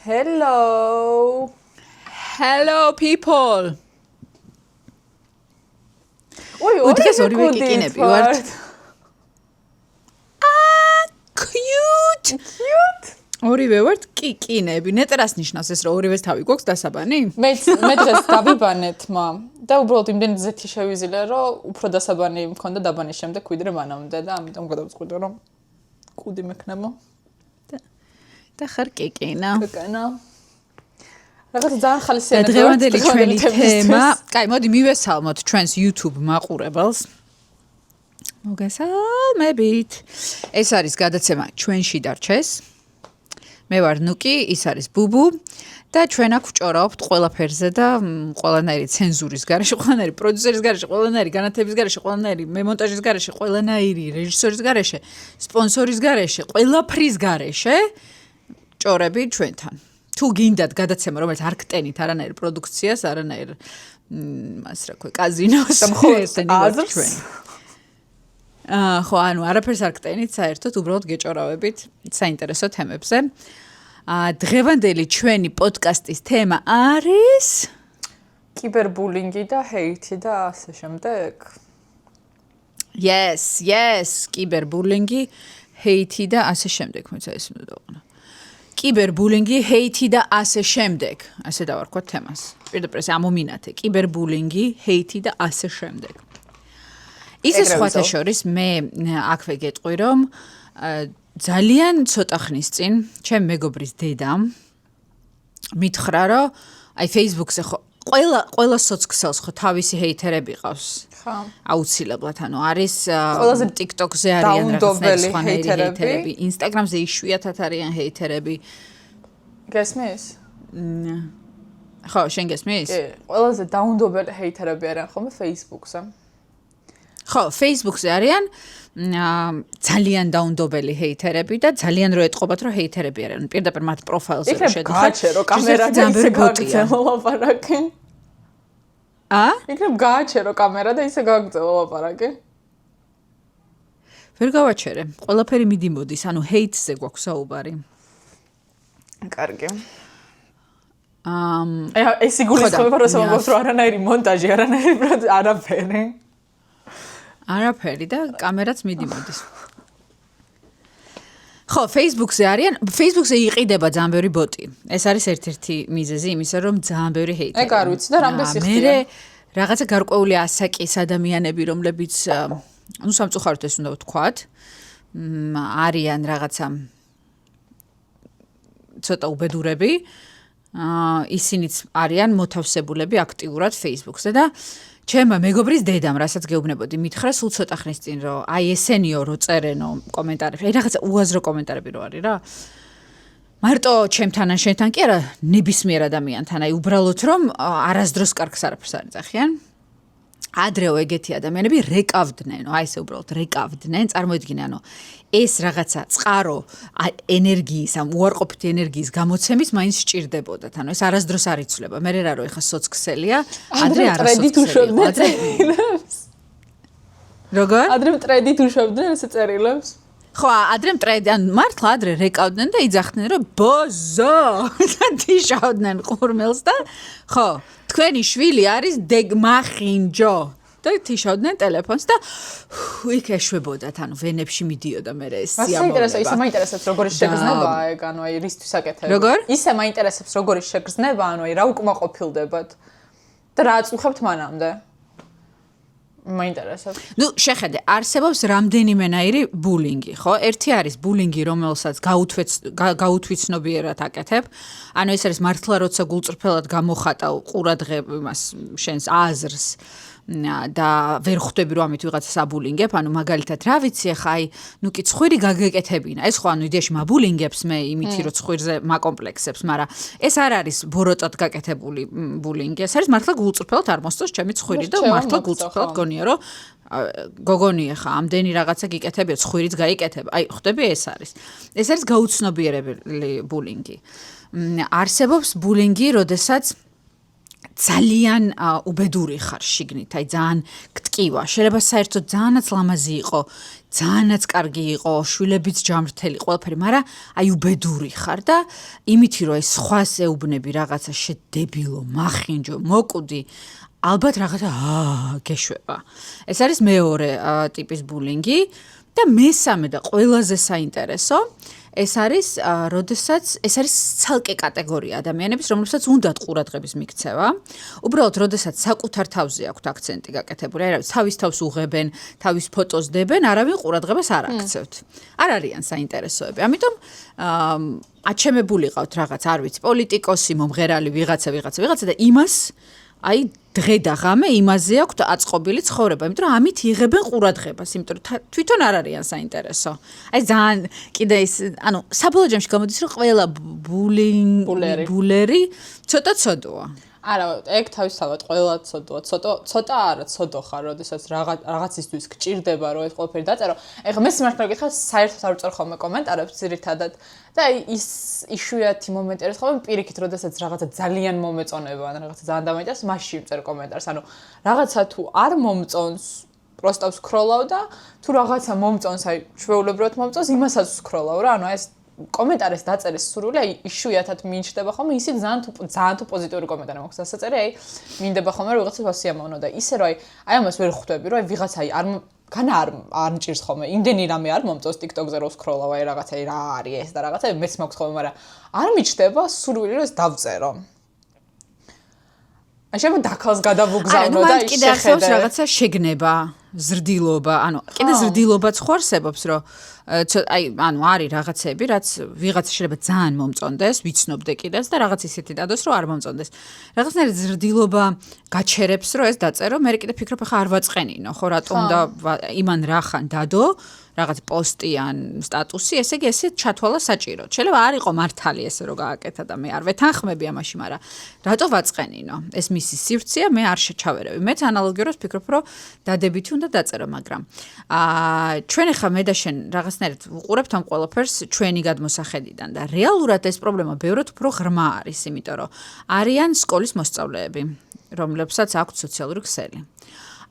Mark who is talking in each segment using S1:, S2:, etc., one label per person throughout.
S1: Hello.
S2: Hello people.
S1: ორი
S2: კიკინები ვართ. Cute. ორივე ვართ კიკინები. ნეტრას ნიშნავს ეს რომ ორივეს თავი გვაქვს დასაბანი?
S1: მე დღეს დავიბანეთ მა და უბრალოდ იმდენ ზეთი შევიზილე რომ უფრო დასაბანი მქონდა დაბანის შემდეგ ვიდრე მანამდე და ამიტომ გადავწყვიტე რომ კუდი მექნება.
S2: და ხარ კიკინა.
S1: კიკინა. რაღაც ძალიან ხალისიანად
S2: დღევანდელი ჩვენი თემა. კაი, მოდი მივესალმოთ ჩვენს YouTube მაყურებელს. მოგესალმებით. ეს არის გადაცემა ჩვენში დარჩეს. მე ვარ ნუკი, ის არის ბუბუ და ჩვენ აქ ვჭორავთ ყველაფერზე და ყველანაირი ცენზურის გარეშე, ყველანაირი პროდიუსერის გარეშე, ყველანაირი განათების გარეშე, ყველანაირი მემონტაჟის გარეშე, ყველანაირი რეჟისორის გარეშე, სპონსორის გარეშე, ყველაფრის გარეშე ჭორები ჩვენთან. თუ გინდათ გადაცემა, რომელიც არ გტენით არანაირ პროდუქციას, არანაირ ასე რა ქვია, კაზინოს
S1: აზრს
S2: ჩვენ. ხო, ანუ არაფერს არ გტენით, საერთოდ უბრალოდ გეჭორავებით საინტერესო თემებზე. დღევანდელი ჩვენი პოდკასტის თემა არის
S1: კიბერბულინგი და ჰეითი და ასე შემდეგ.
S2: Yes, კიბერბულინგი, ჰეითი და ასე შემდეგ, მეც ეს უნდა დავყნო. კიბერბულინგი, ჰეითი და ასე შემდეგ. ასე დავარქვათ თემას. პირდაპირ ამომინათე. კიბერბულინგი, ჰეითი და ასე შემდეგ. ისე სხვათა შორის მე აქვე გეტყვი რომ ძალიან ცოტა ხნის წინ ჩემ მეგობრის დედამ მითხრა რომ აი Facebook-ზე ხო ყველა სოციალ ხო თავისი ჰეითერები ყავს.
S1: ხო.
S2: აუცილებლად ანუ არის
S1: ყველაზე
S2: TikTok-ზე არიან
S1: დაუნდობელი
S2: რაღაცნაირი
S1: ჰეითერები.
S2: Instagram-ზე იშვიათად არიან ჰეითერები.
S1: გესმის?
S2: ხო, შენ გესმის?
S1: კი, ყველაზე დაუნდობელი ჰეითერები არიან ხოლმე Facebook-ზე.
S2: ხო, Facebook-ზე არიან ძალიან დაუნდობელი ჰეითერები და ძალიან რო ეტყობათ რომ ჰეითერები არიან. პირდაპირ მათ პროფაილზე რო
S1: შედიხარ. იქნებ გააჩერო კამერა და ისე გაგრძელო ლაპარაკი. იქნებ გააჩერო კამერა და ისე გაგრძელო ლაპარაკი.
S2: ვერ გავაჩერე. ყველაფერი მიდიმოდის, ანუ ჰეითზე გვაქვს საუბარი.
S1: კარგი. ეს იგულისხმება რომ სამბობთ რომ არანაირი მონტაჟი, არაფერი.
S2: არაფერი და კამერაც მიდიმოდის. ხო, Facebook-ზე არიან, Facebook-ზე იყიდება ძალიან ბევრი ბოტი. ეს არის ერთ-ერთი მიზეზი იმისა, რომ ძალიან ბევრი ჰეითერი.
S1: ეგ არ ვიცი და რამდენი სიხდია.
S2: მე რაღაცა გარკვეული ასაკის ადამიანები, რომლებიც ну სამწუხაროდ ეს უნდა ვთქვათ, არიან რაღაცა ცოტა უბედურები. ისინიც არიან მოთავსებულები აქტიურად Facebook-ზე და ჩემმა მეგობრის დედამ, რასაც გეუბნებოდი, მითხრა სულ ცოტა ხნის წინ, რომ აი ესენიო რო წერენო კომენტარებში, აი რაღაცა უაზრო კომენტარები რო არის რა. მარტო ჩემთან ან შენთან კი არა, ნებისმიერ ადამიანთან, აი უბრალოდ რომ არასდროს კარგს არაფერს არ ეძახიან. ადრეო ეგეთი ადამიანები რეკავდნენ, აი ესე უბრალოდ რეკავდნენ, წარმოიდგინე, ანუ ეს რაღაცა წყარო ენერგიის, ამ უარყოფითი ენერგიის გამოცემის მაინც სჭირდებოდათ. ანუ ეს არასდროს არ იცვლება. მე რა რო ეხა სოციქსელია, ადრე არასოციქსელია. როგორ?
S1: ადრე ტრედით უშვებდნენ ესე წერილებს.
S2: ხო, ადრე მტრედი, ან მართლა ადრე რეკავდნენ და იძახდნენ, რომ ბოზო და თიშავდნენ ყურმელს და ხო, თქვენი შვილი არის დეგმახინჯო და თიშავდნენ ტელეფონს და იქ ეშვებოდათ, ანუ ვენებში მიდიოდა მე ეს სიამოვნება.
S1: ისე მაინტერესებს როგორი შეგრძნება ეგ, ანუ აი რისთვის აკეთებ.
S2: როგორ?
S1: ისე მაინტერესებს როგორი შეგრძნება, ანუ აი რა უკმაყოფილდებათ და რა აწუხებთ მანამდე. მაინტერესებს.
S2: ნუ შეხედე, არსებობს რამდენიმენაირი ბულინგი, ხო? ერთი არის ბულინგი, რომელსაც გაუთვიცნობიერად აკეთებ. ანუ ეს არის მართლა როცა გულწრფელად გამოხატავ ყურადღებ იმას შენს აზრს და ვერ ხვდები რომ ამით ვიღაცა საბულინგებ, ანუ მაგალითად რა ვიცი ახლა აი ნუ კი ცხვირი გაგეკეთებინა. ეს ხო ანუ იდეაში მაბულინგებს მე იმითი რომ ცხვირზე მაკომპლექსებს, მაგრამ ეს არ არის ბოროტად გაკეთებული ბულინგი. ეს არის მართლა გულწრფელად არ მოსწოს ჩემი ცხვირი და მართლა გულწრფელად გონია რომ გოგონი ახლა ამდენი რაღაცა გიკეთებია, ცხვირიც გაიკეთებ. აი ხვდები ეს არის. ეს არის გაუცნობიერებელი ბულინგი. არსებობს ბულინგი, როდესაც ძალიან უბედური ხარ შიგნით, აი ძალიან გტკივა. შეიძლება საერთოდ ძალიანაც ლამაზი იყო, ძალიანაც კარგი იყო, შვილებიც ჯამრთელი, ყველაფერი, მაგრამ აი უბედური ხარ და იმითი რომ ეს სხვას ეუბნები რაღაცა შედებილო, მახინჯო, მოკვდი, ალბათ რაღაცა გეშვება. ეს არის მეორე ტიპის ბულინგი და მესამე და ყველაზე საინტერესო ეს არის, როდესაც ეს არის ცალკე კატეგორია ადამიანების, რომლებსაც უნდათ ყურადღების მიქცევა. უბრალოდ, როდესაც საკუთარ თავზე აქვთ აქცენტი გაკეთებული, აი, თავის თავს უღებენ, თავის ფოტოს დებენ, არავინ ყურადღებას არ აქცევთ. არ არიან საინტერესოები. ამიტომ აჩემებული ყავთ რაღაც, არ ვიცი, პოლიტიკოსი, მომღერალი, ვიღაცა და იმას აი დღე და ღამე იმაზე აქვთ აწყობილი ცხოვრება, იმიტომ რომ ამით იღებენ ყურადღებას, იმიტომ რომ თვითონ არ არიან საინტერესო. აი ძალიან კიდე ის, ანუ საბოლოო ჯამში გამოდის, რომ ყველა ბულერი ცოტა ცოდოა.
S1: არა, ეგ თავისთავად ყველა ცოდოა, ცოტა არა, ცოდო ხარ, როდესაც რაღაცისთვის გჭირდება, რომ ეს ყველაფერი დაწერო. ეხლა მე სიმართლე გითხრათ, საერთოდ არ ვწერ ხოლმე კომენტარებს ძირითადად და ის იშვიათი მომენტი არის ხოლმე პირიქით, როდესაც რაღაცა ძალიან მომეწონება, ან რაღაცა ძალიან დამაინტერესებს, მაშინ ვწერ კომენტარს. ანუ რაღაცა თუ არ მომწონს, პროსტა ვსკროლავ და თუ რაღაცა მომწონს, აი ჩვეულებრივად მომწონს, იმასაც ვსკროლავ რა, ანუ ეს კომენტარის დაწერის სურვილი, აი იშვიათად მიიჩნდება ხოლმე, ისიც ძალიან თუ პოზიტიური კომენტარი მაქვს დასაწერი, აი მინდება ხოლმე რომ ვიღაცას ვასიამოვნო და ისე რომ აი ამას ვერ ხვდები, რომ აი ვიღაცა არ მჭირს ხოლმე, იმდენი რამე არ მომწონს TikTok-ზე რომ ვსკროლავ, აი რაღაცა რა არის ეს და რაღაცა მეც მაქვს ხოლმე, მაგრამ არ მიჩნდება სურვილი რომ ეს დავწერო. აი შეიძლება დაქალს გადავუგზავნო და ის
S2: კიდე ახსოვს რაღაცა შეგნება, ზრდილობა, ანუ კიდე ზრდილობაც ხო არსებობს, რომ აი, ანუ არის რაღაცები, რაც ვიღაცა შეიძლება ძალიან მომწონდეს, ვიცნობდე კიდეც და რაღაც ისეთი დადოს, რომ არ მომწონდეს. რაღაცნაირად ზრდილობა გაჩერებს, რომ ეს დაწერო, მე კიდე ფიქრობ, ხა არ ვაწყენინო, ხო, რატომ და იმან რახან დადო, რაღაც პოსტი ან სტატუსი, ესე იგი ესე ჩათვალა საჭიროდ. შეიძლება არ იყო მართალი ესე რომ გააკეთა და მე არ ვეთანხმები ამაში, მაგრამ რატო ვაწყენინო? ეს მისი სივრცეა, მე არ შეჩავერები. მეც ანალოგიურად ვფიქრობ, რომ დადებითი უნდა დაწერო, მაგრამ ჩვენ ახლა მე და შენ რაღაცნაირად ვუყურებთ ამ ყველაფერს ჩვენი გადმოსახედიდან და რეალურად ეს პრობლემა ბევრად უფრო ღრმა არის, იმიტომ რომ არიან სკოლის მოსწავლეები, რომლებსაც აქვთ სოციალური ქსელი.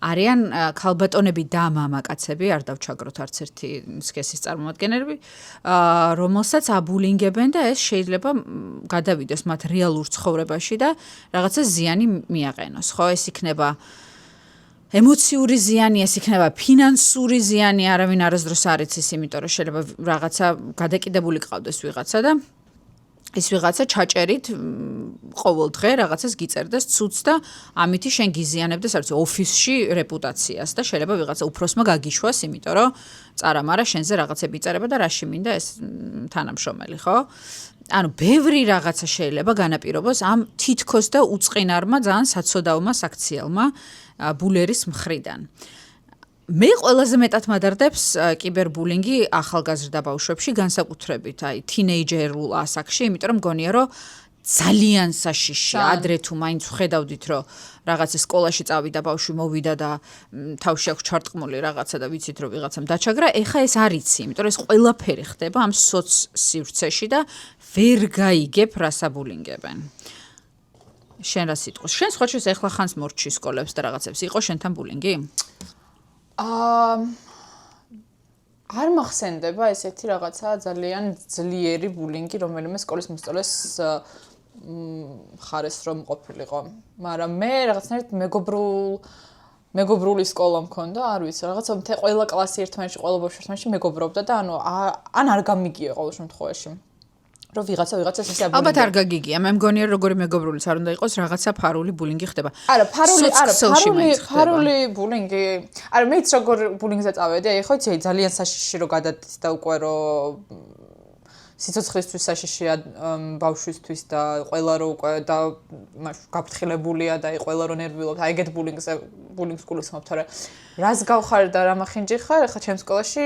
S2: არიან ქალბატონები და მამაკაცები, არ დავჩაგროთ არც ერთი სქესის წარმომადგენლები, რომელსაც აბულინგებენ და ეს შეიძლება გადავიდეს მათ რეალურ ცხოვრებაში და რაღაცა ზიანი მიაყენოს. ხო, ეს იქნება ემოციური ზიანი, ეს იქნება ფინანსური ზიანი, არავინ არასდროს არ იცის, იმიტომ რომ შეიძლება რაღაცა გადაკიდებული ყავდეს ვიღაცა და ის ვიღაცა ჩაჭერით ყოველ დღე რაღაცას გიწერდეს ცუც და ამითი შენ გიზიანებდეს არც ოფისში რეპუტაციას და შეიძლება ვიღაცა უფროსმა გაგიშვას, იმიტომ რომ წარამარა შენზე რაღაცები იწერება და რაში მინდა ეს თანამშრომელი, ხო? ანუ ბევრი რაღაცა შეიძლება განაპირობოს ამ თითქოს და უწყინარმა ძალიან საცოდავმა საქციელმა ბულერის მხრიდან. მე ყველაზე მეტად მადარდებს კიბერბულინგი ახალგაზრდა ბავშვებში, განსაკუთრებით აი თინეიჯერულ ასაკში, იმიტომ რომ მგონია რომ ძალიან საშიში, ადრე თუ მაინც ხედავდით რომ რაღაცა სკოლაში წავიდა ბავშვი, მოვიდა და თავში აქვს ჩარტყმული რაღაცა და ვიცით რომ ვიღაცამ დაჩაგრა, ეხა ეს არ იცი, იმიტომ რომ ეს ყველაფერი ხდება ამ სივრცეში და ვერ გაიგებ რას აბულინგებენ. შენ რა სიტყვის? შენ სხვა შეს ეხლა ხანს მორჩი სკოლებს და რაღაცებს, იყო შენთან ბულინგი?
S1: არ მახსენდება ესეთი რაღაცა ძალიან ძლიერი ბულინგი, რომელიმე სკოლის მოსწავლეს ხარეს რომ ყოფილიყო. მაგრამ მე რაღაცნაირად მეგობრული სკოლა მქონდა, არ ვიცი, რაღაცა მთე ყველა კლასი ერთმანეთში, ყველა ბავშვი ერთმანეთში მეგობრობდა და ანუ ან არ გამიგია ყოველ შემთხვევაში. რომ ვიღაცას ესე აბულინგი.
S2: ალბათ არ გაგიგია, მე მგონია როგორი მეგობრულიც არ უნდა იყოს, რაღაცა ფარული ბულინგი ხდება.
S1: ფარული ბულინგი. არა, მეც როგორ ბულინგზე წავედი, აი ხო იცი, ძალიან საშიში რო გადადის და უკვე რო სიცოცხლისთვის საშიშია ბავშვისთვის და ყველა რო უკვე და გაფრთხილებულია და აი ყველა რო ნერვიულობს, აი ეგეთ ბულინგს გულისხმობ, თორე რას გავხარ და რა მახინჯი ხარ, ახლა ჩემს სკოლაში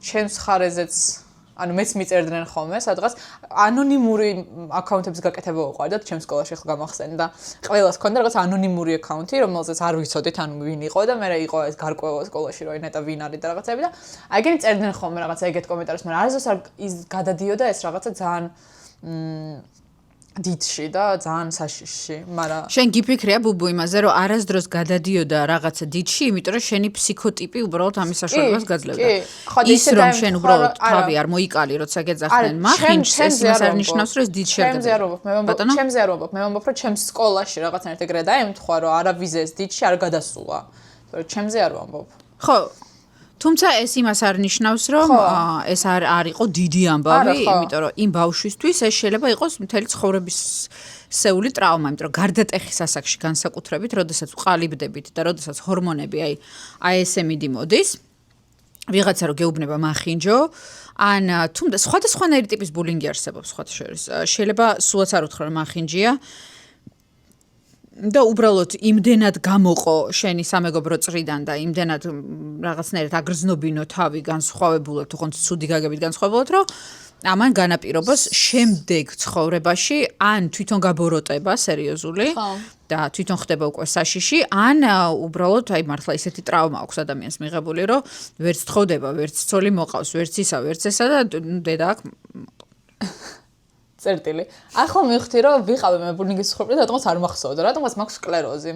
S1: ჩემს ხარეზეც ანუ მეც მიწერდნენ ხოლმე სადღაც ანონიმური აკაუნტების გაკეთება უყვარდათ ჩემს სკოლაში ახლა გამახსენე და ყველას ქონდა რაღაც ანონიმური აკაუნტი რომელზეც არ ვიცოდით ანუ ვინ იყო და მე იყო ეს გარკვეულ სკოლაში რო ნეტა ვინ არის და რაღაცები და აი ეგენი წერდნენ ხოლმე რაღაცა ეგეთ კომენტარებს მაგრამ არასდროს ის გადადიოდა ეს რაღაცა ძალიან დიდში და ძალიან საშიშში, მაგრამ
S2: შენ გიფიქრია ბუბუ იმაზე, რომ არასდროს გადადიოდა რაღაცა დიდში, იმიტომ რომ შენი ფსიქოტიპი უბრალოდ ამის საშუალებას გაძლევდა. ის რომ შენ უბრალოდ თავი არ მოიკალი, როცა გეძახდნენ მახინჯს, ეს იმას არ ნიშნავს, რომ ეს დიდში არ
S1: გადადიოდა. ჩემზე არ ვამბობ, მე ვამბობ, რომ ჩემს სკოლაში რაღაცნაირად ეგრე დაემთხვა, რომ არავიზე ეს დიდში არ გადასულა. ჩემზე არ ვამბობ.
S2: ხო, თუმცა ეს იმას არ ნიშნავს, რომ ეს არ იყო დიდი ამბავი, იმიტომ რომ იმ ბავშვისთვის ეს შეიძლება იყოს მთელი ცხოვრების სეული ტრავმა, იმიტომ რომ გარდატეხის ასაკში განსაკუთრებით, როდესაც ყალიბდებით და როდესაც ჰორმონები აი ესე მიდი მოდის, ვიღაცა რო გეუბნება მახინჯო, ან თუმცა სხვადასხვანაირი ტიპის ბულინგი არსებობს სხვათა შორის. შეიძლება სულაც არ უთხრა რომ მახინჯია და უბრალოდ იმდენად გამოყო შენი სამეგობრო წრიდან და იმდენად რაღაცნაირად აგრძნობინო თავი განსხვავებულად, თუნდაც ცუდი გაგებით განსხვავებულად, რომ ამან განაპირობას შემდეგ ცხოვრებაში ან თვითონ გაბოროტება სერიოზული და თვითონ ხდება უკვე საშიში, ან უბრალოდ აი მართლა ისეთი ტრავმა აქვს ადამიანს მიღებული, რომ ვერც თხოვდება, ვერც ცოლი მოყავს, ვერც ისა, ვერც ესა და დედა აქ
S1: წერტილი. ახლა მივხვდი რომ ვიყავი მე ბულინგის ცხოვრება და რატომაც არ მახსოვდა, რატომაც მაქვს სკლეროზი.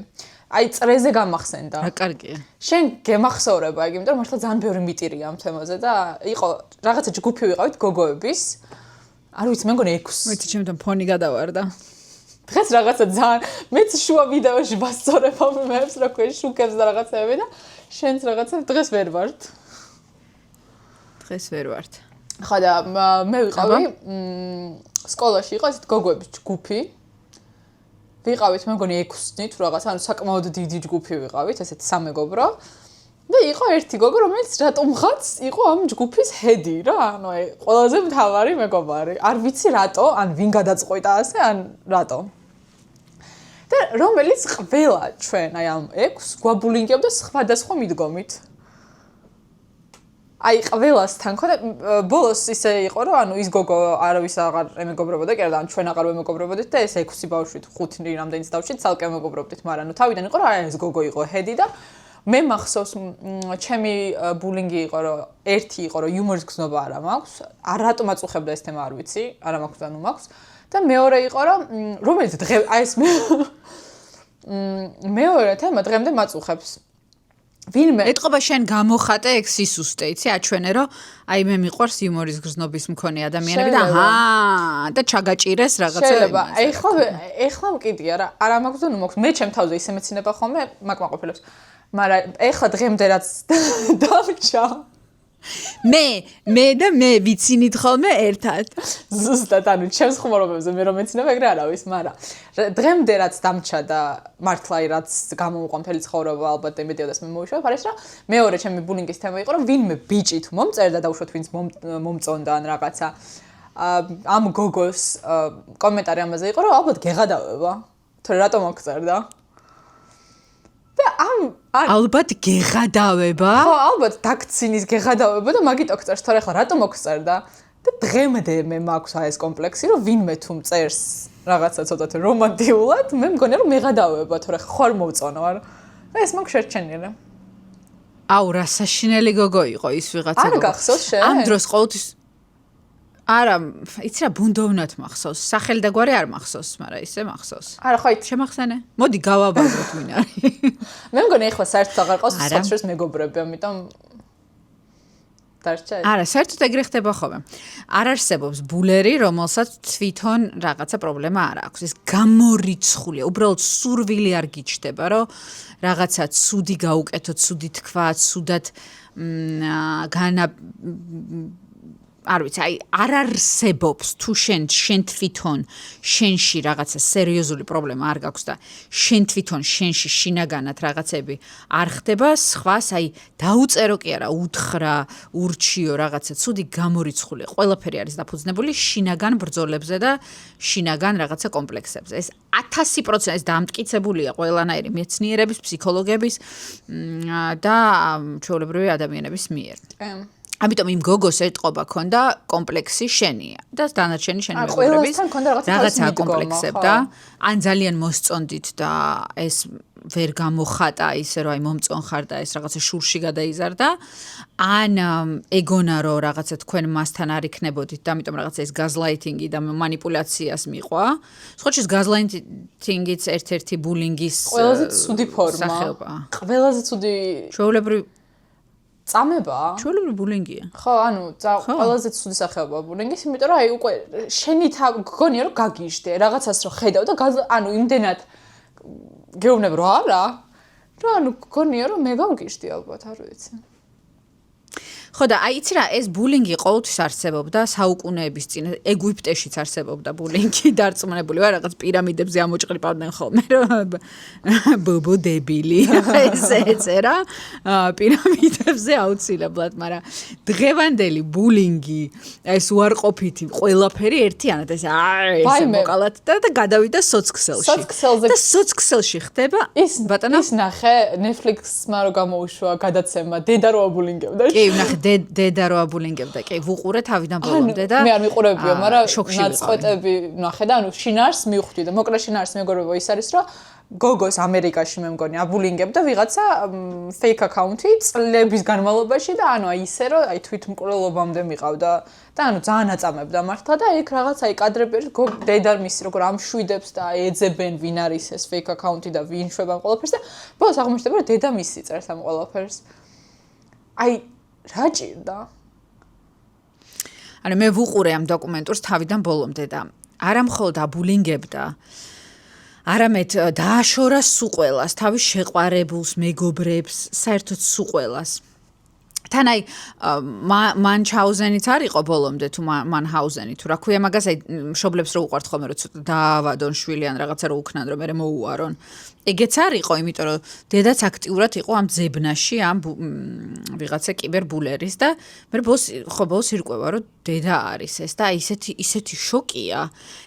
S1: აი წრეზე გამახსენდა.
S2: რა კარგია.
S1: შენ გემახსოვრება იგი, იმიტომ რომ მართლა ძალიან ბევრი მიტირია ამ თემაზე და იყო რაღაცა ჯგუფი ვიყავით გოგოების. არ ვიცი, მე მგონი 6.
S2: ვიცი, ჩემთან ფონი გადავარდა.
S1: დღეს რაღაცა ძალიან მეც შუა ვიდეოში ვასწორებ ამ მეებს, რა ქვია, შუქებს და რაღაცეები და შენც რაღაცა დღეს ვერ ვართ.
S2: დღეს ვერ ვართ.
S1: ხა და მე ვიყავი სკოლაში იყო ესეთ გოგოების ჯგუფი. ვიყავით მე მგონი 6-ნი თუ რაღაც, ანუ საკმაოდ დიდი ჯგუფი ვიყავით, ესეთ სამეგობრო. და იყო ერთი გოგო, რომელიც რატომღაც იყო ამ ჯგუფის ჰედი რა, ანუ აი ყველაზე მთავარი მეგობარი. არ ვიცი რატო, ან ვინ გადაწყვიტა ასე, ან რატო. და რომელიც ყველა ჩვენ აი ამ 6 გვაბულინგებდა სხვადასხვა მიდგომით. აი ყველასთან ხო და ბოლოს ისე იყო რომ ანუ ის გოგო არავის აღარ ემეგობრებოდა კი არა და ან ჩვენ აღარ ვემეგობრებოდით და ეს 6 ბავშვით 5 რამდენიც დავშით ცალკე ემეგობრობდით მაგრამ ნუ თავიდან იყო რომ აი ეს გოგო იყო ჰედი და მე მახსოვს ჩემი ბულინგი იყო რომ ერთი იყო რომ იუმორის გზნობა არა მაქვს არ რატომ აწუხებდა ეს თემა არ ვიცი არა მაქვს და ნუ მაქვს და მეორე იყო რომ რომელიც დღე აი ეს მეორე თემა დღემდე მაწუხებს ვინმე
S2: ეთყობა შენ გამოხატე ეგ სისუსტე, იცი, აჩვენე რომ აი მე მიყვარს იუმორის გრძნობის მქონე ადამიანები და და ჩაგაჭირეს რაღაცა.
S1: შეიძლება. ეხლა მკიდია რა, არა მაქვს და ნუ მაქვს. მე ჩემ თავზე ისე მეცინება ხოლმე მაკმაყოფილებს. მაგრამ ეხლა დღემდე რაც დამჭა.
S2: მე ვიცინით ხოლმე ერთად.
S1: ზუსტად, ანუ ჩემს ხმარობებზე მე რომ მეცინება ეგრე არავის, მაგრამ დღემდე რაც დამჭა და მართლა რაც გამომყვა მთელი ცხოვრება ალბათ ემედიოდეს მე მოვიშვა, არის რა. მეორე ჩემი ბულინგის თემა იყო რომ ვინმე ბიჭი თუ მომწერდა და უშუალოდ ვინც მომწონდა ან რაღაცა ამ გოგოს კომენტარი ამაზე იყო რომ ალბათ გეღადავება. თორე რატომ აღწერდა?
S2: ალბათ გეღადავება?
S1: ხო, ალბათ დაქცინის გეღადავება და მაგით აღწერს, თორე ახლა რატომ აღწერდა? და დღემდე მე მაქვს აი ეს კომპლექსი, რომ ვინმე თუ მწერს რაღაცა ცოტათი რომანტიულად, მე მგონია რომ მეღადავება, თორე ხარ მოვწონა ვარ. და ეს მაქვს შერჩენილი.
S2: აუ, რა საშინელი გოგო იყო ის ვიღაცა გოგო.
S1: არ გახსოვს შენ?
S2: ამ დროს ყოველთვის არა, იცი რა ბუნდოვნად მახსოვს. სახელი და გვარი არ მახსოვს, მაგრამ ისე მახსოვს.
S1: არა, ხო,
S2: შემახსენე? მოდი გავაბაზროთ ვინ არის.
S1: მე მგონი ახლა საერთოდ აღარ ყავს სხვადასხვა მეგობრები, ამიტომ დარჩა.
S2: არა, საერთოდ ეგრე ხდება ხოლმე. არ არსებობს ბულერი, რომელსაც თვითონ რაღაცა პრობლემა არ აქვს. ეს გამორიცხულია, უბრალოდ სურვილი არ გიჩნდება, რომ რაღაცა ცუდი გაუკეთო, ცუდი თქვა, ცუდად არ ვიცი, აი არ არსებობს თუ შენ თვითონ შენში რაღაცა სერიოზული პრობლემა არ გაქვს და შენ თვითონ შენში შინაგანად რაღაცები არ ხდება, სხვას აი დაუწერო კი არა, უთხრა, ურჩიო რაღაცა ცუდი გამორიცხული, ყველაფერი არის დაფუძნებული შინაგან ბრძოლებზე და შინაგან რაღაცა კომპლექსებზე. ეს 1000% ეს დამტკიცებულია ყველანაირი მეცნიერების, ფსიქოლოგების და ჩვეულებრივი ადამიანების მიერ. ამიტომ იმ გოგოს ეთყობა ქონდა კომპლექსი შენია და დანარჩენი შენი მეგობრების
S1: რაღაცა
S2: კომპლექსებდა ან ძალიან მოსწონდით და ეს ვერ გამოხატა ისე რომ აი მომწონხარ და ეს რაღაცა შურში გადაიზარდა ან ეგონა რომ რაღაცა თქვენ მასთან არ იქნებოდით და ამიტომ რაღაცა ეს გაზლაითინგი და манипуляციას მიყვა. სხვაჩის გაზლაითინგიც ერთ-ერთი ბულინგის
S1: ყველაზე ცუდი ფორმა. ყველაზე ცუდი
S2: ჩვეულებრივ
S1: წამება?
S2: ჩვეულებრივ ბულინგია.
S1: ხო, ანუ ყველაზე ცუდი სახეობაა ბულინგის, იმიტომ რომ აი უკვე შენი გონია რომ გაგიჟდე, რაღაცას რომ ხედავ და ანუ იმდენად გეუბნებ რა არა? რომ ანუ გონია რომ მე გავგიჟდი ალბათ, არ ვიცი.
S2: ხო და აი იცი რა ეს ბულინგი ყოველთვის არსებობდა საუკუნეების წინ ეგვიპტეშიც არსებობდა ბულინგი დარწმუნებული ვარ რაღაც პირამიდებზე ამოჭყრიპავდნენ ხოლმე რომ ბობო დებილი ესე ეწერა პირამიდებზე აუცილებლად მაგრამ დღევანდელი ბულინგი ეს უარყოფითი ყველაფერი ერთიანად ეს ეს მოკალათ და გადავიდა სოცქსელში და სოცქსელში ხდება ბატონო
S1: ის ნახე Netflix-მა რო გამოუშვა გადაცემა დედა რო აბულინგებდა
S2: კი ნახე დედა რო აბულინგებდა კი ვუყურე თავიდან ბოლომდე და
S1: მე არ მიყურებია მაგრამ ნაწყვეტები ნახე და ანუ შინაარს მივხვდი და მოკლედ შინაარს მეგობრებო ის არის რომ გოგოს ამერიკაში მე მგონი აბულინგებდა ვიღაცა fake account-ი წლების განმავლობაში და ანუ აი ისე რომ აი თვითმკვლელობამდე მიყავდა და ანუ ძალიან აწამებდა მართლა და იქ რაღაცა აი კადრები დედა მისი როგორ ამშვიდებს და ეძებენ ვინ არის ეს fake account-ი და ვინ შვება ყველაფერს და ბოლოს აღმოჩნდება რომ დედა მისი წერს ამ ყველაფერს აი რა ჭირდა?
S2: ანუ მე ვუყურე ამ დოკუმენტურს თავიდან ბოლომდე და არა მხოლოდ აბულინგებდა არამედ დააშორა სუყველას, თავის შეყვარებულს, მეგობრებს, საერთოდ სუყველას. თან აი მანჩაუზენიც არ იყო ბოლომდე თუ მანჰაუზენი თუ რა ქვია მაგას აი მშობლებს რო უყვართ ხოლმე რომ ცოტა დაავადონ შვილი ან რაღაცა რო უქნან რომ მე მოუარონ. ეგეც არ იყო, იმიტომ რომ დედაც აქტიურად იყო ამ ძებნაში, ამ ვიღაცა კიბერბულერის და მე ბოლოს ირკვევა რომ დედა არის ეს და ისეთი შოკია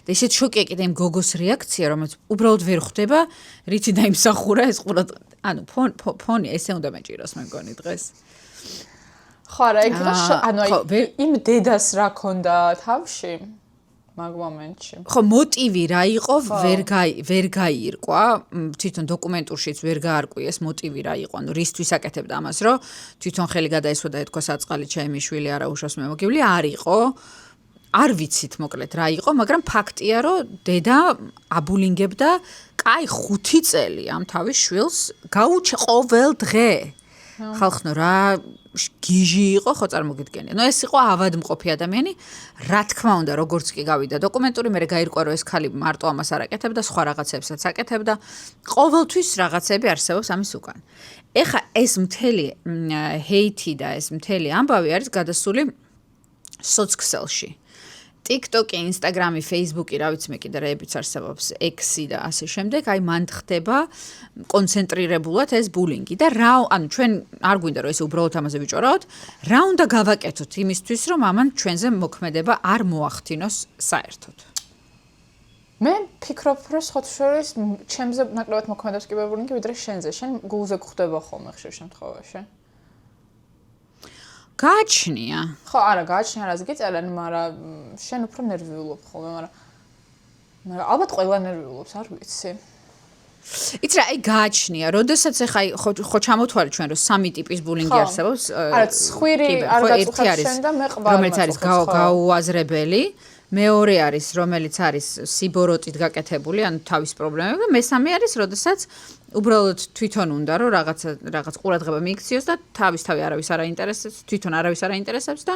S2: და ისეთი შოკია კიდე იმ გოგოს რეაქცია რომელიც უბრალოდ ვერ ხვდება რითი დაიმსახურა ეს ყურად ანუ ფონი ესე უნდა მეჭიროს მე მგონი დღეს
S1: ხო არა ეგ ანუ აი იმ დედას რა ქონდა თავში მაგ მომენტში
S2: ხო მოტივი რა იყო ვერ გაირკვა თვითონ დოკუმენტურშიც ვერ გაარკვიეს ეს მოტივი რა იყო ანუ რისთვის აკეთებდა ამას რომ თვითონ ხელი გადაესვა და ეთქვა საწყალი ჩემი შვილი არა უშავს მე მოგივლი არ იყო არ ვიცით მოკლედ რა იყო მაგრამ ფაქტია რომ დედა აბულინგებდა კაი 5 წელი ამ თავის შვილს გაუჩა ყოველ დღე ხალხნო რა გიჟი იყო ხო წარმოგიდგენია. ნუ ეს იყო ავადმყოფი ადამიანი, რა თქმა უნდა, როგორც კი გავიდა დოკუმენტური, მე გაირკვა რომ ეს ხალი მარტო ამას არ აკეთებდა, სხვა რაღაცებსაც აკეთებდა. ყოველთვის რაღაცები არსებობს ამის უკან. ეხა ეს მთელი ჰეითი და ეს მთელი ამბავი არის გადასული სოცქსელში. TikTok-ი, Instagram-ი, Facebook-ი, რა ვიცი მე კიდე რაებიც არსებობს, X-ი და ასე შემდეგ, აი მან ხდება კონცენტრირებულად ეს ბულინგი და რა, ანუ ჩვენ არ გვინდა რომ ეს უბრალოდ ამაზე ვიჭვარაოთ, რა უნდა გავაკეთოთ იმისთვის, რომ ამან ჩვენზე მოქმედება არ მოახდინოს საერთოდ.
S1: მე ფიქრობ, რომ შეხოთშორის ჩემზე ნაკლებად მოქმედებს კიბერბულინგი, ვიდრე შენზე. შენ გულზე გვხვდება ხოლმე ხშირ შემთხვევაში.
S2: გააჩნია.
S1: ხო, არა, გააჩნია, რას გიწერენ, მაგრამ შენ უფრო ნერვიულობ ხოლმე, მაგრამ ალბათ ყველა ნერვიულობს, არ ვიცი.
S2: იცი რა, აი გააჩნია, როდესაც ახლა ხო ჩამოთვალე ჩვენ რომ 3 ტიპის ბულინგი არსებობს.
S1: არა, ცხვირი არ გაწუხებს შენ და მე ყბალ
S2: რომელიც არის გაუაზრებელი. მეორე არის, რომელიც არის სიბოროტით გაკეთებული, ანუ თავის პრობლემები და მესამე არის, როდესაც უბრალოდ თვითონ უნდა რომ რაღაც ყურადღება მიიქციოს და თავისთავი არავის არ აინტერესებს, თვითონ არავის არ აინტერესებს და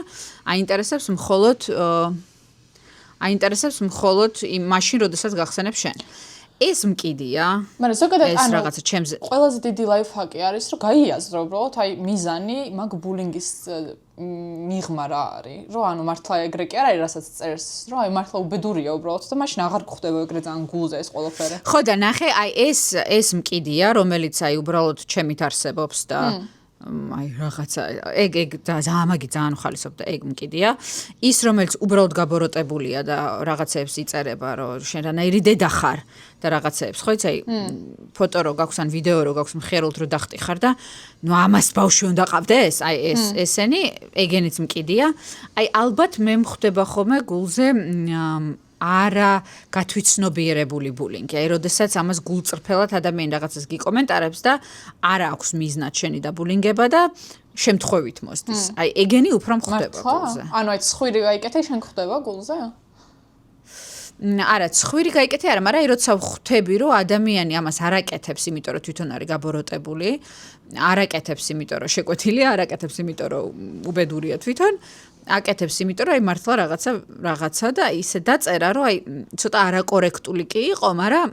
S2: აინტერესებს მხოლოდ იმ მაშინ, როდესაც გახსენებს შენ. ეს მკიდია.
S1: მაგრამ ზოგადად
S2: ეს რაღაცა ჩემზე
S1: ყველაზე დიდი ლაიფჰაკი არის, რომ გაიაზრო უბრალოდ აი მიზანი მაგ ბულინგის მიღმა რა არის. რომ ანუ მართლა ეგრე კი არ არის, რასაც წერს, რომ აი მართლა უბედურია უბრალოდ და მაშინ აღარ გხვდება ეგრე ძალიან გულზე ეს ყველაფერი.
S2: ხო და ნახე, აი ეს მკიდია, რომელიც აი უბრალოდ ჩემით არსებობს და აი რაღაცა ეგ ამაგი ძალიან ხალისობდა ეგ მკიდია ის რომელიც უბრალოდ გაბოროტებულია და რაღაცებს იწერება რომ შენ რანაირი დედა ხარ და რაღაცებს ხო იცი აი ფოტო რო გაქვს ან ვიდეო რო გაქვს მხერულად რო დახტიხარ და ნუ ამას ბავშვი უნდა ყავდეს აი ესენი ეგენიც მკიდია აი ალბათ მე მხვდება ხოლმე გულზე არა გათვითცნობიერებული ბულინგი. აი, როდესაც ამას გულწრფელად ადამიანი რაღაცას გიკომენტარებს და არა აქვს მიზნად შენი დაბულინგება და შემთხვევით მოსდის. აი, ეგენი უფრო მხდება გულზე.
S1: ანუ აი ცხვირი გაიკეთე, შენ ხდება გულზე?
S2: არა, ცხვირი გაიკეთე არა, მაგრამ აი როცა ხვდები, რომ ადამიანი ამას არაკეთებს, იმიტომ რომ თვითონ არის გაბოროტებული, არაკეთებს, იმიტომ რომ შეკვეთილია, არაკეთებს, იმიტომ რომ უბედურია თვითონ, აკეთებს, იმიტომ რომ აი მართლა რაღაცა და ისე დაწერა, რომ აი ცოტა არაკორექტული კი იყო, მაგრამ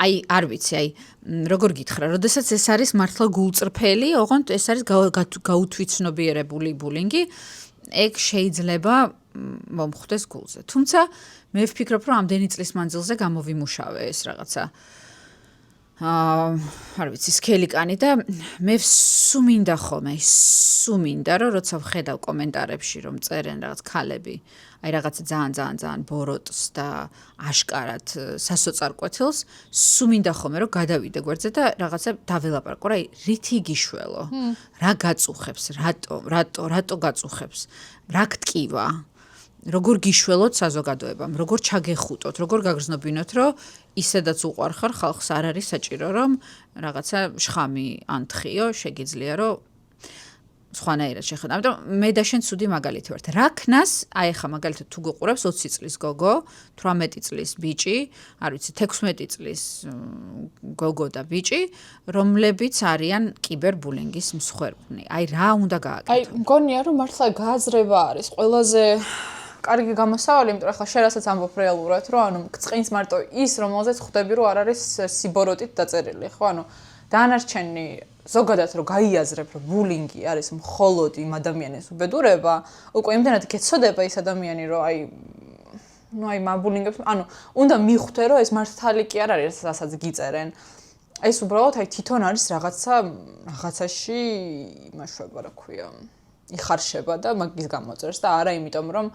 S2: აი არ ვიცი, აი როგორ გითხრა, როდესაც ეს არის მართლა გულწრფელი, ოღონდ ეს არის გაუთვითცნობიერებული ბულინგი, ეგ შეიძლება მომხვდეს გულზე. თუმცა მე ვფიქრობ, რომ ამდენი წლის მანძილზე გამოვიმუშავე ეს რაღაცა. არ ვიცი, სქელიკანი და მე სუმინდა ხოლმე, სუმინდა, რომ როცა ვხედავ კომენტარებში, რომ წერენ რაღაც ქალები, აი რაღაცა ძალიან ბოროტს და აშკარად სასოწარკვეთილს, სუმინდა ხოლმე, რომ გადავიდე გვერდზე და რაღაცა დაველაპარაკო, რა რითი გიშველო, რა გაწუხებს, რატო გაწუხებს, რა გტკივა. როგორ გიშველოთ საზოგადოებამ, როგორ ჩაგეხუტოთ, როგორ გაგრძნობინოთ, რომ ისედაც უყვარხარ ხალხს არ არის საჭირო, რომ რაღაცა შხამი ანთხიო, შეგიძლია, რომ სხვანაირად შეხედა. ამიტომ მე და შენ ცუდი მაგალითი ვართ. რა ქნას, აი ხა მაგალითად თუ გიყურებს 20 წლის გოგო, 18 წლის ბიჭი, არ ვიცი, 16 წლის გოგო და ბიჭი, რომლებიც არიან კიბერბულინგის მსხვერპლი. აი რა უნდა გააკეთო?
S1: აი მგონია რომ მართლა გააზრება არის ყველაზე კარგი გამოსავალი, იმიტომ რომ ახლა შენ რასაც ამბობ რეალურად, რომ ანუ გწყინს მარტო ის, რომელზეც ხვდები, რომ არ არის სიბოროტით დაწერილი, ხო? ანუ დანარჩენი ზოგადად რომ გაიაზრებ, რომ ბულინგი არის მხოლოდ იმ ადამიანის უბედურება, უკვე იმდენად გეცოდება ის ადამიანი, რომ აი მაბულინგებს, ანუ უნდა მიხვდე, რომ ეს მართალი კი არ არის, რასაც გიწერენ. ეს უბრალოდ აი თვითონ არის რაღაცაში იმაშვება, რა ქვია, იხარშება და მაგის გამოწერს და არა იმიტომ, რომ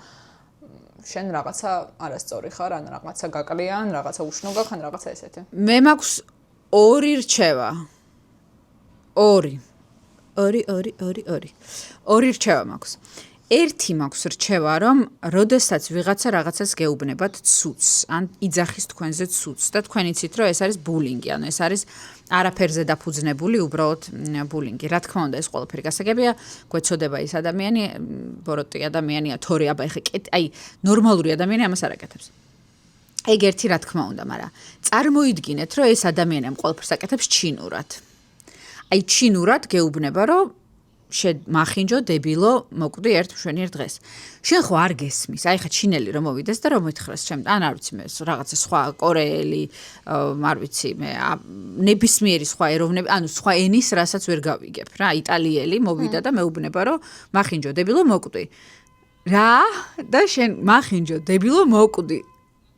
S1: შენ რაღაცა არასწორი ხარ, ან რაღაცა გაკლია, ან რაღაცა უშნო გაქვს, ან რაღაცა ესეთი.
S2: მე მაქვს ორი რჩევა. ორი რჩევა მაქვს. ერთი მაქვს რჩევა, რომ როდესაც ვიღაცა რაღაცას გეუბნებათ ცუცს, ან იძახის თქვენზე ცუცს და თქვენ იცით, რომ ეს არის ბულინგი, ანუ ეს არის არაფერზე დაფუძნებული უბრალოდ ბულინგი. რა თქმა უნდა, ეს ყველაფერი გასაგებია, გვეცოდება ის ადამიანი, ბოროტი ადამიანია, თორე აბა ეხა აი ნორმალური ადამიანი ამას არ აკეთებს. ეგ ერთი რა თქმა უნდა, მაგრამ წარმოიდგინეთ, რომ ეს ადამიანი ამ ყველაფერს აკეთებს ჩინურად. აი ჩინურად გეუბნება, რომ მახინჯო დებილო, მოკვდი ერთ მშვენიერ დღეს. შენ ხო არ გესმის, აი ხა ჩინელი რომ მოვიდეს და რომ მითხრას ჩემ, ან არ ვიცი მე რაღაცა სხვა კორეელი, არ ვიცი მე ნებისმიერი სხვა ეროვნები, ანუ სხვა ენის რასაც ვერ გავიგებ რა, იტალიელი მოვიდა და მეუბნება რომ მახინჯო დებილო, მოკვდი. რა? და შენ მახინჯო დებილო, მოკვდი.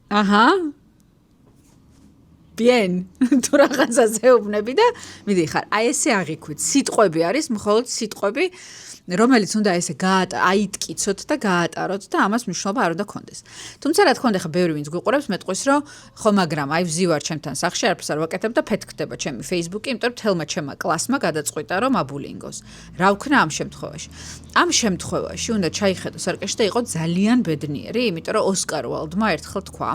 S2: აჰა. bien თუ რაღაცას ეუბნები და მიდიხარ. აი ესე აღიქვით. სიტყვები არის, მხოლოდ სიტყვები, რომელიც უნდა ესე აიტკიცოთ და გაატაროთ და ამას მნიშვნელობა არ უნდა გქონდეს. თუმცა რა თქმა უნდა, ხა ბევრი ვინც გვიყურებს, მეტყვის რომ ხო, მაგრამ აი ვზივარ ჩემთან სახში, არაფერს არ ვაკეთებ და ფეთქდება ჩემი Facebook-ი, იმიტომ რომ თელმა ჩემმა კლასმა გადაწყვიტა რომ აბულინგოს. რა ვქნა ამ შემთხვევაში? ამ შემთხვევაში უნდა ჩაიხედო სარკეში და იყო ძალიან ბედნიერი, იმიტომ რომ ოსკარ უაილდმა ერთხელ თქვა,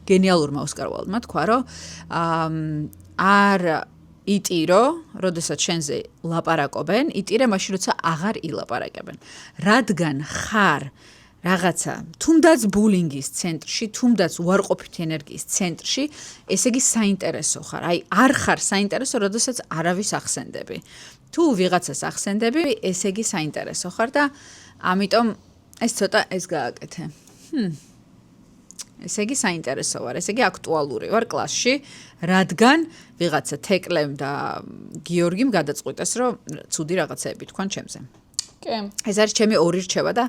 S2: გენიალურმა ოსკარ უაილდმა თქვა, რომ არ იტირო, როდესაც შენზე ლაპარაკობენ, იტირე მაშინ, როცა აღარ ილაპარაკებენ. რადგან ხარ რაღაცა, თუნდაც ბულინგის ცენტრში, თუნდაც უარყოფითი ენერგიის ცენტრში, ესე იგი საინტერესო ხარ. აი, არ ხარ საინტერესო, როდესაც არავის ახსენდები. თუ ვიღაცას ახსენდები, ესე იგი საინტერესო ხარ და ამიტომ ეს ცოტა ეს გააკეთე. ესე იგი საინტერესო ვარ, ესე იგი აქტუალური ვარ კლასში, რადგან ვიღაცა თეკლემ და გიორგიმ გადაწყვიტეს, რომ ცუდი რაღაცეები თქვენ ჩემზე.
S1: კი.
S2: ეს არის ჩემი ორი რჩევა და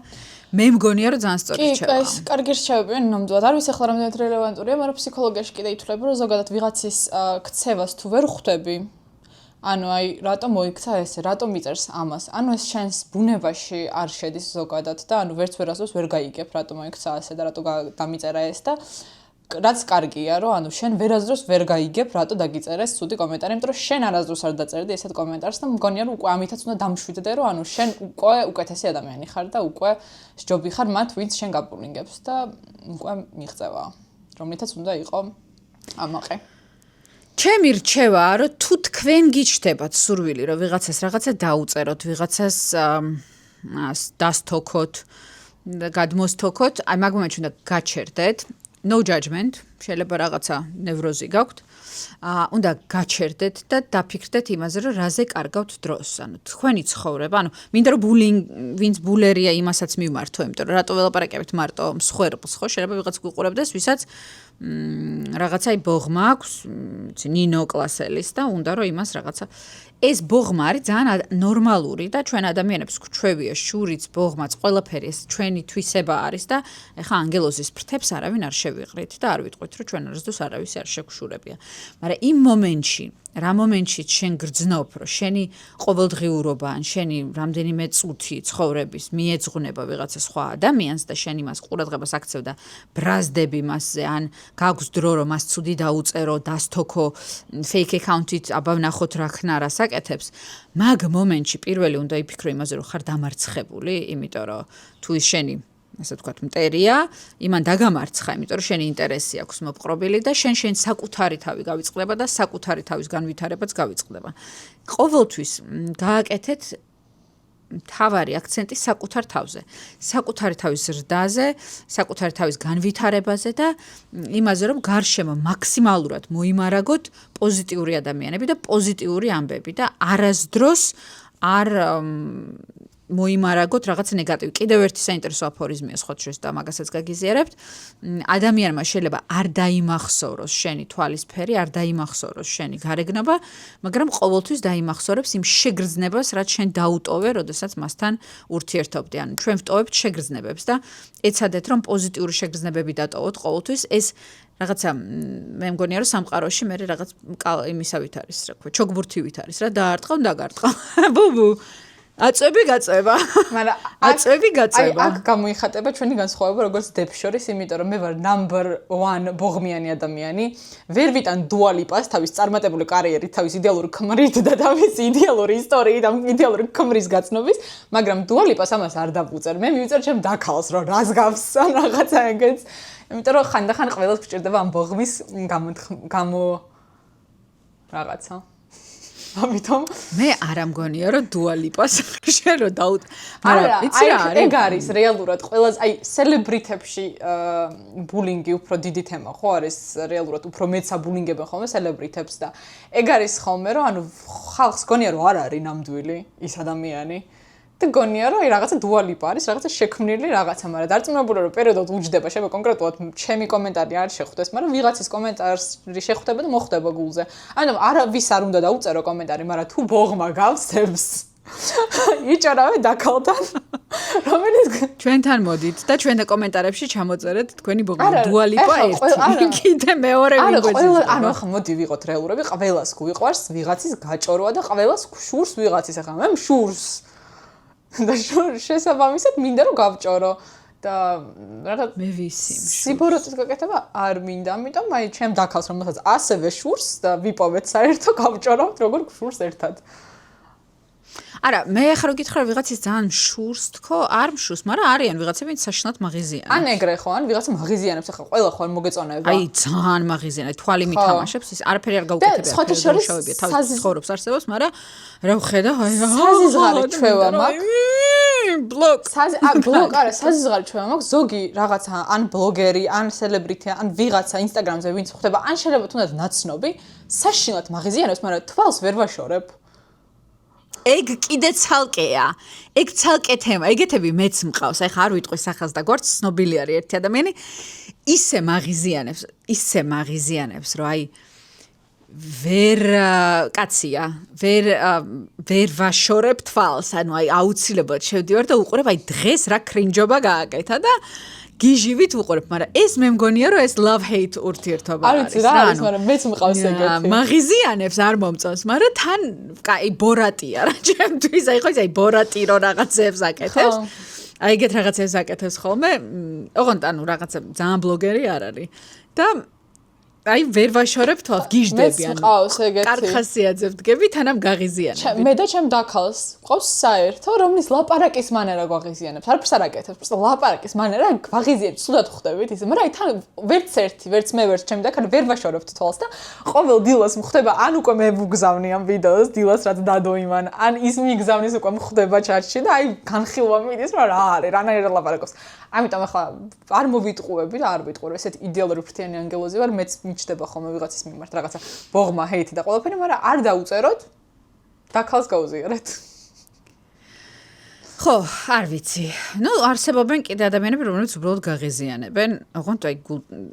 S2: მე მგონია, რომ ძალიან სწორი რჩევაა.
S1: კი, ეს კარგი რჩევებია, ნამდვილად. არ ვიცი ახლა რამდენად რელევანტურია, მაგრამ ფსიქოლოგიაში კიდე ითვლება, რომ ზოგადად ვიღაცის ქცევას თუ ვერ ხვდები, ანუ აი რატომ მოიქცა ესე, რატომ მიწერს ამას? ანუ ეს შენს ბუნებაში არ შედის ზოგადად და ანუ ვერც ვერასდროს ვერ გაიგებ, რატომ მოიქცა ასე და რატო დამიწერა ეს და რაც კარგია, რომ ანუ შენ ვერასდროს ვერ გაიგებ, რატო დაგიწერეს ცუდი კომენტარი, იმიტომ რომ შენ არასდროს არ დაწერდი ესეთ კომენტარს და მგონია რომ უკვე ამითაც უნდა დამშვიდდე, რომ ანუ შენ უკვე უკეთესი ადამიანი ხარ და უკვე სჯობი ხარ მათ, ვინც შენ გაბულინგებს და უკვე მიღწევა, რომლითაც უნდა იყო ამაყე.
S2: ჩემი რჩევაა, რომ თუ თქვენ გიჩნდებათ სურვილი, რომ ვიღაცას რაღაცა დაუწეროთ, ვიღაცას დასთოქოთ, გადმოსთოქოთ, აი მაგ მომენტში უნდა გაჩერდეთ. No judgment, შეიძლება რაღაცა ნევროზი გაქვთ. უნდა გაჩერდეთ და დაფიქრდეთ იმაზე, რომ რაზე კარგავთ დროს. ანუ თქვენი ცხოვრება, ანუ მინდა რომ ვინც ბულერია იმასაც მივმართო, იმიტომ რომ რატო ველაპარაკებით მარტო მსხვერპლს, ხო? შეიძლება ვიღაც გვიყურებდეს, ვისაც რაღაცა ბოღმა აქვს, ნინო კლასელის და უნდა რომ იმას რაღაცა ეს ბოღმა არის ძალიან ნორმალური და ჩვენ ადამიანებს გვჩვევია შურიც, ბოღმაც, ყველაფერი ეს ჩვენი თვისება არის და ეხა ანგელოზის ფრთებს არავინ არ შევიყრით და არ ვიტყვით რომ ჩვენ არასდროს არავის არ შეგვშურებია. მაგრამ იმ მომენტში რა მომენტშიც შენ გრძნობ, რომ შენი ყოველდღიურობა ან შენი რამდენიმე წუთი ცხოვრების მიეძღვნება ვიღაცა სხვა ადამიანს და შენ იმას ყურადღებას აქცევ და ბრაზდები მასზე, ან გაქვს დრო, რომ მას ცუდი დაუწერო, დასთოქო, fake account-ით აბა ვნახოთ რა ხნარა საკეთებს, მაგ მომენტში პირველი უნდა იფიქრო იმაზე, რომ ხარ დამარცხებული, იმიტომ რომ თუ ის შენი ასე ვთქვათ, მტერია, იმან დაგამარცხა, იმიტომ რომ შენი ინტერესი აქვს მოპყრობილი და შენ საკუთარი თავი გავიწყდება და საკუთარი თავის განვითარებაც გავიწყდება. ყოველთვის გააკეთეთ მთავარი აქცენტი საკუთარ თავზე, საკუთარი თავის ზრდაზე, საკუთარი თავის განვითარებაზე და იმაზე, რომ გარშემო მაქსიმალურად მოიმარაგოთ პოზიტიური ადამიანები და პოზიტიური ამბები და არასდროს არ მოიმარაგოთ რაღაც ნეგატივი. კიდევ ერთი საინტერესო აფორიზმია სხვათვის და მაგასაც გაგიზიარებთ. ადამიანმა შეიძლება არ დაიმახსოვროს შენი თვალისფერი, არ დაიმახსოვროს შენი გარეგნობა, მაგრამ ყოველთვის დაიმახსოვრებს იმ შეგრძნებას, რაც შენ დაუტოვე, როდესაც მასთან ურთიერთობდი. ანუ ჩვენ ვტოვებთ შეგრძნებებს და ეცადეთ, რომ პოზიტიური შეგრძნებები დატოვოთ ყოველთვის. ეს რაღაცა მე მგონია, რომ სამყაროში მე რაღაც იმისავით არის, რა ქვია, ჩოგბურთივით არის რა, დაარტყავ, დაგარტყავ. ბუბუ აწვევი გაწევა. მაგრამ აწვევი გაწევა.
S1: აქ გამოიხატება ჩვენი განსხვავება როგორც დებს შორის, იმიტომ რომ მე ვარ number 1 ბოღმიანი ადამიანი. ვერ ვიტან დუალიპას თავის წარმატებული კარიერით, თავის იდეალური ქმრით და თავის იდეალური ისტორიით, ამ იდეალური ქმრის გაცნობის, მაგრამ დუალიპას ამას არ დავუწერ. მე მივიწერ ჩემ დაქალს, რომ რას გავსან რაღაცა ეგეც. იმიტომ რომ ხანდახან ყველას გჭირდება ამ ბოღმის გამო რაღაცა. ამიტომ
S2: მე არ ამგონია რომ დუალიპას შენ რო დაუთ მაგრამ იცი რა არის
S1: ეგ არის რეალურად ყველაზე აი სელებრიტებში ბულინგი უფრო დიდი თემა ხო არის რეალურად უფრო მეც აბულინგებენ ხოლმე სელებრიტებს და ეგ არის ხოლმე რომ ანუ ხალხს გონია რომ არ არის ნამდვილი ის ადამიანი და გონია რომ აი რაღაცა დუალიპა არის რაღაცა შექმნილი რაღაცა მაგრამ დარწმუნებული რომ პერიოდულად უჯდება შეიძლება კონკრეტულად ჩემი კომენტარი არ შეხვდეს მაგრამ ვიღაცის კომენტარი შეხვდება და მოხვდება გულზე ანუ არავის არ უნდა დაუწერო კომენტარი მაგრამ თუ ბოღმა გავსებს იჭარავე დაკალთან რომელიც
S2: ჩვენთან მოდით და ჩვენ კომენტარებში ჩამოწერეთ თქვენი ბოღმა დუალიპა ერთი კიდე მეორე ვიგვეძებს
S1: ანუ ახლა მოდი ვიყოთ რეალურები ყველას გვიყვარს ვიღაცის გაჭორვა და ყველას შურს ვიღაცის ახლა მე შურს და შესაბამისად მინდა რომ გავჭორო და რაღაც
S2: მე ვისიმ
S1: სიბოროტის გაკეთება არ მინდა ამიტომ აი ჩემ დაქალს რომელსაც ასევე შურს და ვიპოვეთ საერთო გავჭორავთ როგორ შურს ერთად
S2: არა მე ახლა რომ გითხრა ვიღაცის ძალიან შურს თქო არ მშურს მაგრამ არიან ვიღაცები საშინლად მაღიზიანი
S1: ან ეგრე ხო ან ვიღაცა მაღიზიანებს ახლა ყველა ხო არ მოგეწონება
S2: აი ძალიან მაღიზიანი თვალი მითამაშებს ის არაფერი არ გაუკეთებია
S1: და სხვათა შორის
S2: თავის ცხოვრობს არსებობს მაგრამ რა ვხედა აი
S1: საზიზღარი ჩვევა მაქვს
S2: ბლოკ
S1: ბლოკ არა საზიზღარი ჩვევა მაქვს ზოგი რაღაცა ან ბლოგერი ან სელებრიტი ან ვიღაცა ინსტაგრამზე ვინც ხვდება ან შეიძლება თუნდაც ნაცნობი საშინლად მაღიზიანებს მაგრამ თვალს ვერ ვაშორებ
S2: ეგ კიდე ცალკეა. ეგ ცალკე თემა. ეგეთები მეც მყავს. აი ხა არ ვიტყვი სახელს და გვარც ცნობილი არის ერთი ადამიანი. ისე მაღიზიანებს, რომ აი ვერ კაცია, ვერ ვაშორებ თვალს, ანუ აი აუცილებლად შევდივარ და უყურებ აი დღეს რა კრინჯობა გააკეთა და გიჟივით უყურებ, მაგრამ ეს მე მგონია რომ ეს love hate ურთიერთობა
S1: არის. არ ვიცი რა არის, მაგრამ მეც მყავს ეგეთი.
S2: მაღიზიანებს არ მომწონს, მაგრამ თან კაი ბორატია რა ჩემთვის, აი ხო ის აი ბორატი რო რაღაცებს აკეთებს. აი ეგეთ რაღაცებს აკეთებს ხოლმე. ოღონდ ანუ რაღაცა ძალიან ბლოგერი არ არის. და აი ვერ ვაშორებ თვალს, გიждები ანუ.
S1: მყავს ეგეთი.
S2: კარხასიაძე ვდგები, თანამ გაღიზიანებ.
S1: მე და ჩემ დაქალს ყავს საერთო, რომლის ლაპარაკის მანერა გვაღიზიანებს. არაფერს არ აკეთებს, просто ლაპარაკის მანერა გვაღიზიანებს. სულად ხვდებით ისე, მაგრამ აი თან ვერც ერთი, ვერც მე, ვერც ჩემი დაქალი ვერ ვაშორებთ თვალს და ყოველ დილას მხდება, ან უკვე მე ვუგზავნი ამ ვიდეოს, დილას რაც დადო იმან, ან ის მიგზავნის უკვე მხდება ჩატში და აი განხილვა მიდის, რომ რა არის, რანაირად ლაპარაკობს. ამიტომ ახლა არ მოვიტყუები და არ ვიტყურო, ესეთ იდეალური ფრთიანი ანგელოზი ვარ, მეც მიჩდება ხოლმე ვიღაცის მიმართ რაღაცა ბოღმა, ჰეითი და ყველაფერი, მაგრამ არ დაუწეროთ. დაქალს გაუზიარეთ.
S2: ხო, არ ვიცი. ნუ არსებობენ კიდე ადამიანები, რომლებიც უბრალოდ გაღიზიანებენ, ოღონდ აი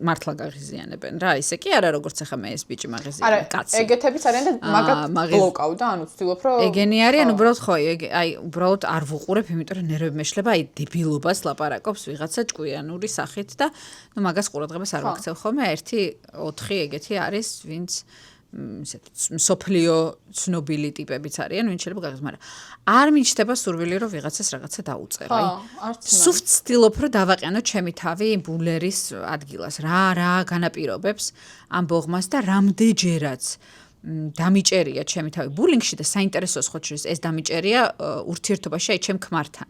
S2: მართლა გაღიზიანებენ რა, ისე კი არა, როგორც ახლა მე ეს ბიჭი მაღიზიანებს, კაცი.
S1: ეგეთებიც არიან და მაგათ ბლოკავ და ანუ ვცდილობ რომ
S2: ეგენი არიან, უბრალოდ ხო, აი უბრალოდ არ ვუყურებ, იმიტომ რომ ნერვები მეშლება, აი დებილობას ლაპარაკობს ვიღაცა ჭკვიანური სახით და ნუ მაგას ყურადღებას არ ვაქცევ ხოლმე, 1-4 ეგეთი არის, ვინც სოფლიო ცნობილი ტიპებიც არიან, ვინც შეიძლება გაგზავნა, მაგრამ არ მიჩნდება სურვილი რომ ვიღაცას რაღაცა დაუწერო. სუ ვცდილობ რომ დავაყენო ჩემი თავი ბულერის ადგილას. რა განაპირობებს ამ ბოღმას და რამდენჯერაც დამიჭერია ჩემი თავი ბულინგში და საინტერესოა ხო შეიძლება ეს დამიჭერია ურთიერთობაში აი ჩემ ქმართან.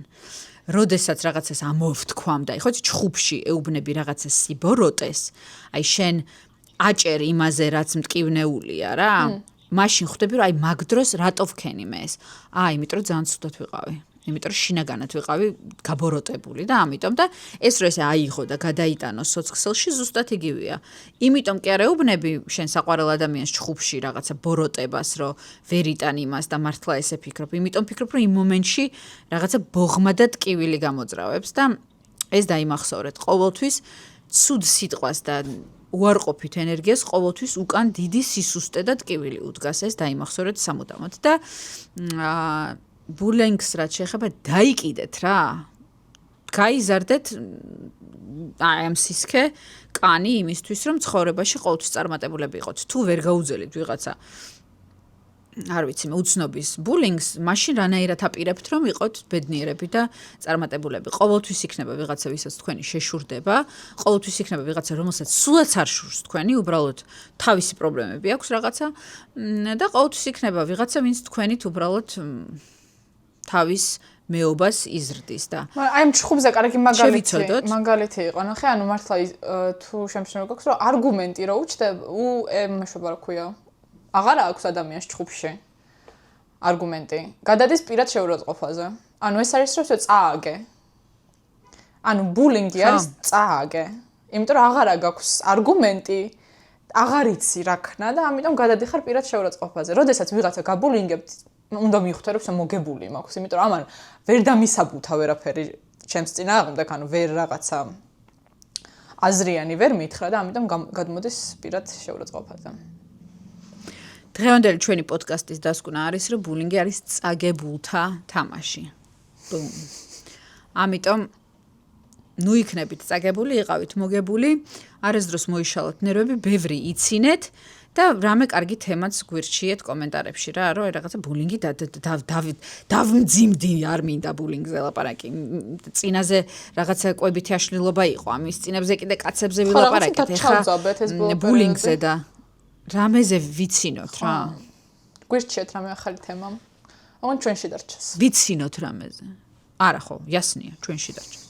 S2: როდესაც რაღაცას ამოვთქვამ და ხო ჩხუბში ეუბნები რაღაცას სიბოროტეს, აი შენ აჭერი იმაზე რაც მტკივნეულია რა. მაშინ ხვდები რომ აი მაგ დროს რატო ვქენი მე ეს? იმიტომ რომ ძალიან ცუდად ვიყავი. იმიტომ რომ შინაგანად ვიყავი გაბოროტებული და ამიტომ და ეს რო ესე აიღო და გადაიტანო სოციქსელში ზუსტად იგივეა. იმიტომ კი არ ეუბნები შენ საყვარელ ადამიანს ჩხუბში რაღაცა ბოროტებას რომ ვერ იტან იმას და მართლა ესე ფიქრობ. იმიტომ ფიქრობ რომ იმ მომენტში რაღაცა ბოღმა და ტკივილი გამოძრავებს და ეს დაიმახსოვრეთ ყოველთვის ცუდ სიტყვას და უარყოფით ენერგიას ყოველთვის უკან დიდი სისუსტე და ტკივილი უდგას ეს დაიმახსოვრეთ სამუდამოდ და ბულინგს რაც შეეხება დაიკიდეთ რა გაიზარდეთ აი ამ სისქე კანი იმისთვის რომ ცხოვრებაში ყოველთვის წარმატებულები იყოთ თუ ვერ გაუძელით ვიღაცა არ ვიცი მე უცნობის ბულინგს მაშინ რანაირად აპირებთ რომ იყოთ ბედნიერები და წარმატებულები ყოველთვის იქნება ვიღაცა ვისაც თქვენი შეშურდება ყოველთვის იქნება ვიღაცა რომელსაც სულაც არ შურს თქვენი უბრალოდ თავისი პრობლემები აქვს რაღაცა და ყოველთვის იქნება ვიღაცა ვინც თქვენით უბრალოდ თავის მეობას იზრდის და
S1: აი ამ ჩხუბზე კარგი მაგალითი იყო ნახე ანუ მართლა თუ შემჩნევა გვაქვს რომ არგუმენტი რო უჩნდება მეშვება რა ქვია აღარ აქვს ადამიანს ჩხუბში არგუმენტი. გადადის პირად შეურაცხყოფაზე. ანუ ეს არის რომ წააგე. ანუ ბულინგი არის წააგე. იმიტომ რომ აღარა გაქვს არგუმენტი, აღარ იცი რა ქნა და ამიტომ გადადიხარ პირად შეურაცხყოფაზე. როდესაც ვიღაცა გაბულინგებთ, უნდა მიხვდეთ რომ მოგებული მაქვს, იმიტომ რომ ამან ვერ დამისაბუთა ვერაფერი ჩემს წინააღმდეგ, ანუ ვერ რაღაცა აზრიანი ვერ მითხრა და ამიტომ გადმოდის პირად შეურაცხყოფაზე.
S2: დღევანდელი ჩვენი პოდკასტის დასკვნა არის, რომ ბულინგი არის წაგებულთა თამაში. ბუმ. ამიტომ ნუ იქნებით წაგებული, იყავით მოგებული, არასდროს მოიშალოთ ნერვები, ბევრი იცინეთ და რამე კარგი თემაც გვირჩიეთ კომენტარებში რა, რომ რაღაცა ბულინგი დავმძიმდი არ მინდა ბულინგზე ლაპარაკი. წინაზე რაღაცა კვებითი აშლილობა იყო, ამის წინებზე კიდე კაცებზე ვილაპარაკეთ, ეხა ბულინგზე და რამეზე ვიცინოთ რა.
S1: გვირჩიეთ რამე ახალი თემა. ოღონდ ჩვენში დარჩეს.
S2: ვიცინოთ რამეზე. არა ხო, იასნია, ჩვენში დარჩა.